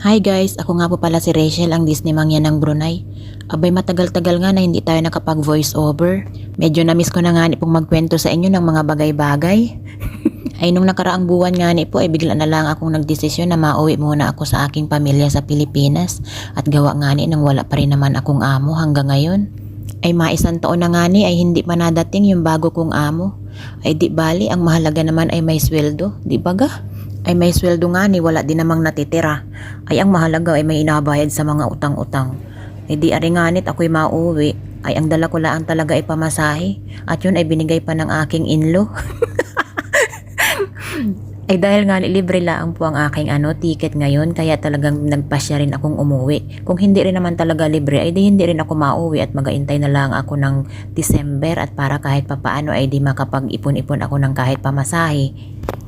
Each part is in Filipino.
Hi guys, ako nga po pala si Rachel, ang Disney Mangyan ng Brunei. Abay matagal-tagal nga na hindi tayo nakapag voice over. Medyo na-miss ko na nga ni pong magkwento sa inyo ng mga bagay-bagay. Ay nung nakaraang buwan nga ni po ay bigla na lang akong nagdesisyon na mauwi muna ako sa aking pamilya sa Pilipinas. At gawa nga ni nang wala pa rin naman akong amo hanggang ngayon. Ay maisang taon na nga ni ay hindi pa nadating yung bago kong amo. Ay di bali, ang mahalaga naman ay may sweldo, di ba ga? Ay may sweldo nga ni wala din namang natitira. Ay ang mahalaga ay may inabayad sa mga utang-utang. Ay di ari nganit ako'y mauwi. Ay ang dala ko lang talaga ay pamasahe. At yun ay binigay pa ng aking inlo. Ay dahil nga libre lang po ang aking ticket ngayon, kaya talagang nagpasya rin akong umuwi. Kung hindi rin naman talaga libre ay di hindi rin ako mauwi at mag-aintay na lang ako ng December at para kahit papaano ay di makapag-ipon-ipon ako ng kahit pamasahe.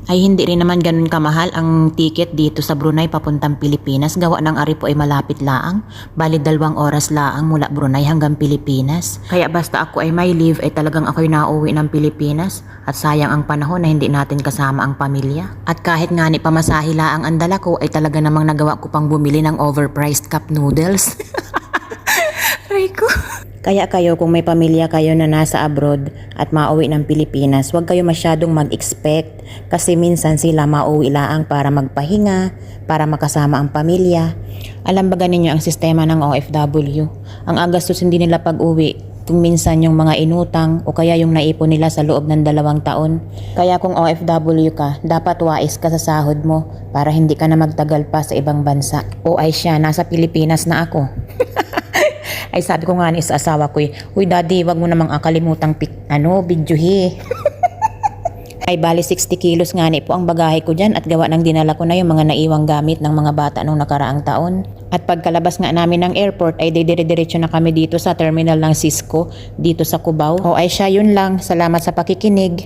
Ay hindi rin naman ganun kamahal ang ticket dito sa Brunei papuntang Pilipinas. Gawa ng ari po ay malapit laang. Bali 2 oras laang mula Brunei hanggang Pilipinas. Kaya basta ako ay may leave ay talagang ako'y nauwi ng Pilipinas. At sayang ang panahon na hindi natin kasama ang pamilya. At kahit nga ni pamasahe laang ang dala ko ay talaga namang nagawa ko pang bumili ng overpriced cup noodles. Rico. Kaya kayo kung may pamilya kayo na nasa abroad at mauwi ng Pilipinas, huwag kayo masyadong mag-expect kasi minsan sila mauwi laang para magpahinga, para makasama ang pamilya. Alam ba ninyo ang sistema ng OFW? Ang agastusin din nila pag-uwi kung minsan yung mga inutang o kaya yung naipon nila sa loob ng 2 taon. Kaya kung OFW ka, dapat wais ka sa sahod mo para hindi ka na magtagal pa sa ibang bansa. O ay siya, nasa Pilipinas na ako. Ay sabi ko nga ni sa asawa ko, "Uy daddy, wag mo namang akalimutang videohi." Ay bali 60 kilos nga ni po ang bagahe ko dyan at gawa ng dinala ko na yung mga naiwang gamit ng mga bata nung nakaraang taon. At pagkalabas nga namin ng airport ay dire-diretso na kami dito sa terminal ng Cisco dito sa Cubao. O ay siya, yun lang. Salamat sa pakikinig.